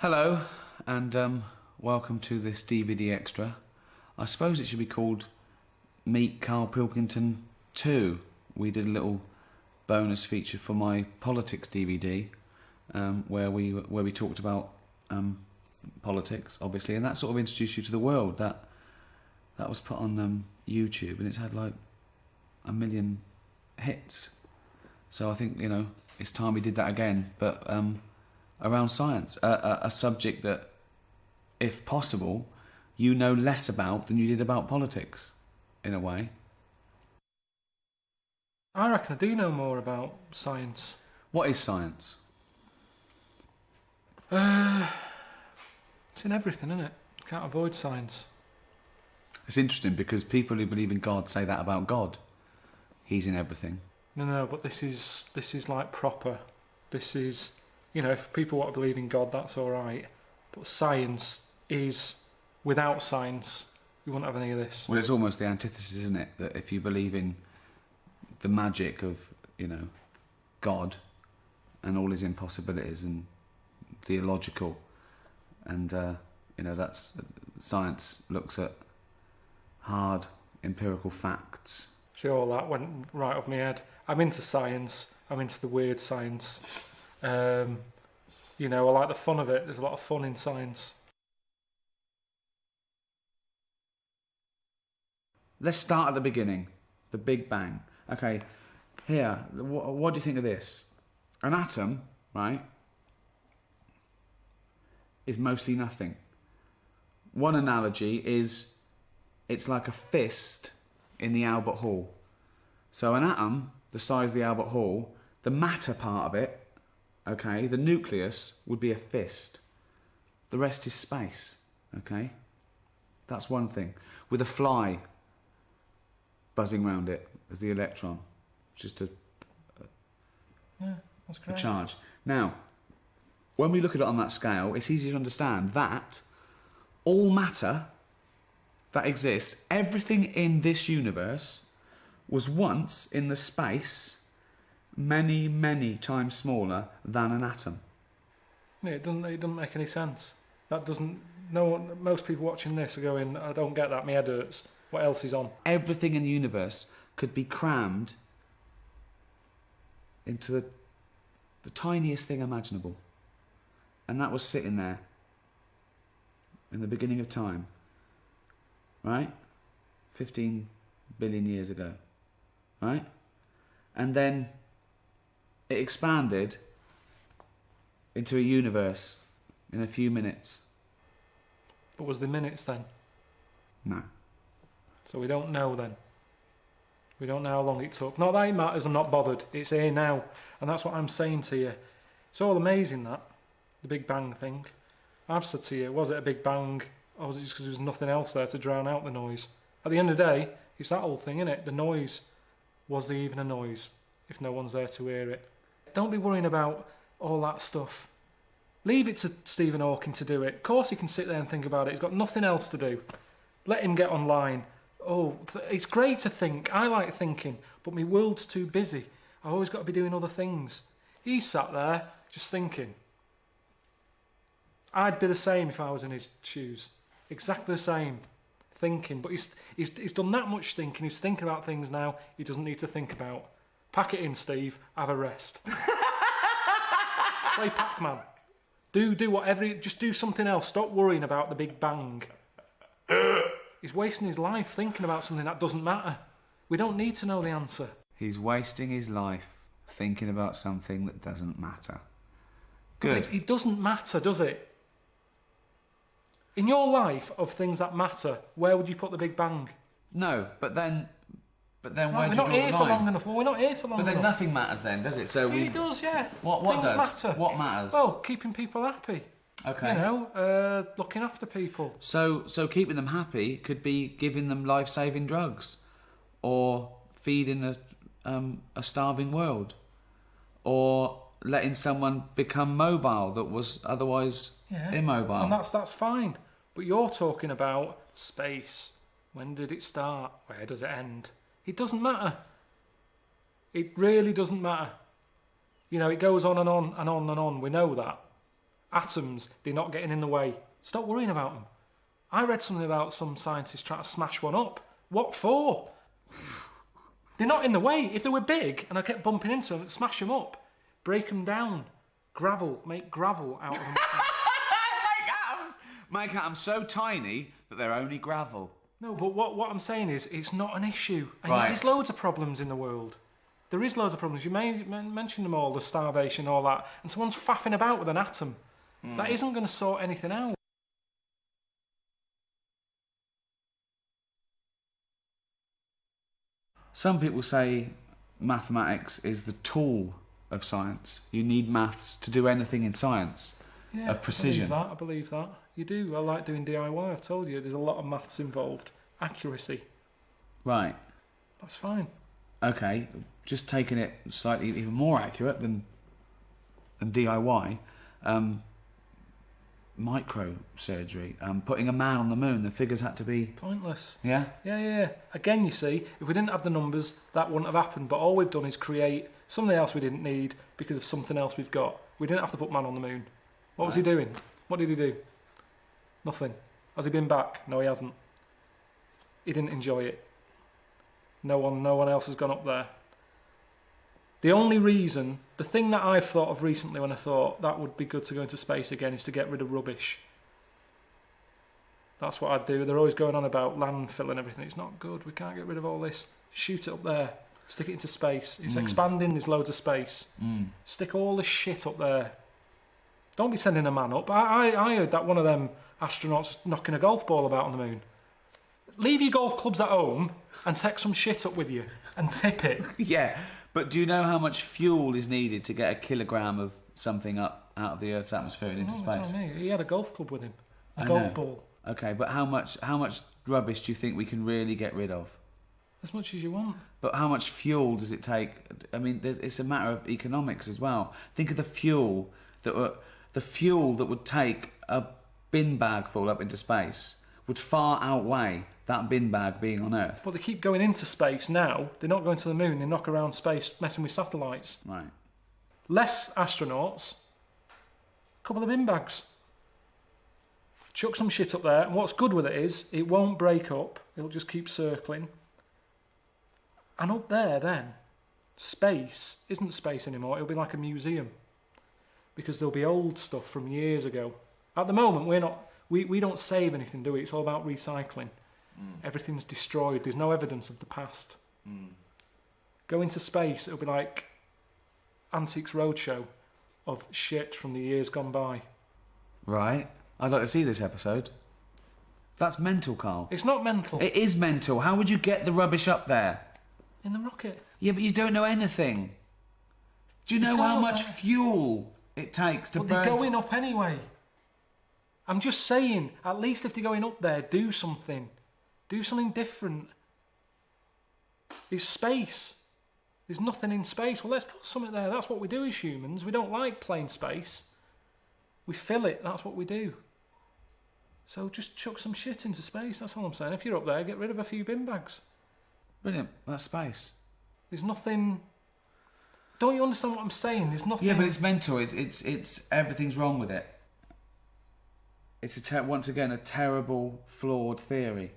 Hello, and welcome to this DVD extra. I suppose it should be called Meet Karl Pilkington 2. We did a little bonus feature for my politics DVD, where we talked about politics, obviously, and that sort of introduced you to the world. That was put on YouTube, and it's had like 1 million hits. So I think, it's time we did that again, but around science, a subject that, if possible, you know less about than you did about politics, in a way. I reckon I do know more about science. What is science? It's in everything, isn't it? You can't avoid science. It's interesting because people who believe in God say that about God. He's in everything. No, but this is like proper. This is, if people want to believe in God, that's all right. But science is, without science, we wouldn't have any of this. Well, it's almost the antithesis, isn't it? That if you believe in the magic of, God and all his impossibilities and theological, and that's science looks at hard empirical facts. See, all that went right off my head. I'm into science. I'm into the weird science. I like the fun of it. There's a lot of fun in science. Let's start at the beginning. The Big Bang. Okay, here, what do you think of this? An atom, right, is mostly nothing. One analogy is it's like a fist in the Albert Hall. So an atom, the size of the Albert Hall, the matter part of it, okay, the nucleus would be a fist. The rest is space, okay? That's one thing. With a fly buzzing around it as the electron, just a charge. Now, when we look at it on that scale, it's easy to understand that all matter that exists, everything in this universe, was once in the space many, many times smaller than an atom. Yeah, it doesn't make any sense. That doesn't. Most people watching this are going, I don't get that. My head hurts. What else is on? Everything in the universe could be crammed into the tiniest thing imaginable, and that was sitting there in the beginning of time, right? 15 billion years ago, right? And then it expanded into a universe in a few minutes. But was there minutes then? No. So we don't know then. We don't know how long it took. Not that it matters, I'm not bothered. It's here now. And that's what I'm saying to you. It's all amazing, that. The Big Bang thing. I've said to you, was it a Big Bang, or was it just because there was nothing else there to drown out the noise? At the end of the day, it's that whole thing, innit? The noise. Was there even a noise if no one's there to hear it? Don't be worrying about all that stuff. Leave it to Stephen Hawking to do it. Of course he can sit there and think about it. He's got nothing else to do. Let him get online. Oh, it's great to think. I like thinking, but my world's too busy. I've always got to be doing other things. He's sat there just thinking. I'd be the same if I was in his shoes. Exactly the same. Thinking, but he's done that much thinking. He's thinking about things now he doesn't need to think about. Pack it in, Steve. Have a rest. Play Pac-Man. Do whatever. Just do something else. Stop worrying about the Big Bang. He's wasting his life thinking about something that doesn't matter. We don't need to know the answer. He's wasting his life thinking about something that doesn't matter. Good. It doesn't matter, does it? In your life of things that matter, where would you put the Big Bang? No, but then where do you draw the line? We're not here for long enough. Well, we're not here for long enough. But then nothing matters then, does it? So it does, yeah. What things does? Matter. What matters? Well, keeping people happy. Okay. Looking after people. So keeping them happy could be giving them life-saving drugs, or feeding a starving world, or letting someone become mobile that was otherwise immobile. And that's fine. But you're talking about space. When did it start? Where does it end? It doesn't matter. It really doesn't matter. It goes on and on and on and on. We know that. atoms, they're not getting in the way. Stop worrying about them. I read something about some scientists trying to smash one up. What for? They're not in the way. If they were big and I kept bumping into them, smash them up, break them down, make gravel out of them. Make atoms so tiny that they're only gravel. No, but what I'm saying is it's not an issue. And Right. there's loads of problems in the world. There is loads of problems. You mentioned them all, the starvation, all that, and someone's faffing about with an atom. That isn't going to sort anything out. Some people say mathematics is the tool of science. You need maths to do anything in science of precision. I believe that. You do. I like doing DIY. I've told you, there's a lot of maths involved. Accuracy. Right. That's fine. Okay, just taking it slightly even more accurate than DIY. Microsurgery. Putting a man on the moon. The figures had to be Pointless. Yeah. Yeah. Again, you see, if we didn't have the numbers, that wouldn't have happened. But all we've done is create something else we didn't need because of something else we've got. We didn't have to put man on the moon. What was he doing? What did he do? Nothing. Has he been back? No, he hasn't. He didn't enjoy it. No one else has gone up there. The only reason, the thing that I've thought of recently when I thought that would be good to go into space again is to get rid of rubbish. That's what I'd do. They're always going on about landfill and everything. It's not good. We can't get rid of all this. Shoot it up there. Stick it into space. It's expanding. There's loads of space. Stick all the shit up there. Don't be sending a man up. I heard that one of them astronauts knocking a golf ball about on the moon. Leave your golf clubs at home and take some shit up with you and tip it. Yeah, but do you know how much fuel is needed to get a kilogram of something up out of the Earth's atmosphere and into space? Tell me. He had a golf club with him. A golf ball. Okay, but how much rubbish do you think we can really get rid of? As much as you want. But how much fuel does it take? I mean, it's a matter of economics as well. Think of the fuel that would take a bin bag full up into space would far outweigh that bin bag being on Earth. But they keep going into space now. They're not going to the moon. They knock around space, messing with satellites. Right. Less astronauts. A couple of bin bags. Chuck some shit up there. And what's good with it is it won't break up. It'll just keep circling. And up there then, space isn't space anymore. It'll be like a museum. Because there'll be old stuff from years ago. At the moment, we don't save anything, do we? It's all about recycling. Everything's destroyed. There's no evidence of the past. Go into space, it'll be like Antiques Roadshow of shit from the years gone by. Right. I'd like to see this episode. That's mental, Karl. It's not mental. It is mental. How would you get the rubbish up there? In the rocket. Yeah, but you don't know anything. Do you know how much fuel it takes to burn? But they're going up anyway. I'm just saying, at least if they're going up there, do something. Do something different. It's space. There's nothing in space. Well, let's put something there. That's what we do as humans. We don't like plain space. We fill it. That's what we do. So just chuck some shit into space. That's all I'm saying. If you're up there, get rid of a few bin bags. Brilliant. That's space. There's nothing... Don't you understand what I'm saying? There's nothing... Yeah, but it's mental. It's everything's wrong with it. It's once again a terrible, flawed theory.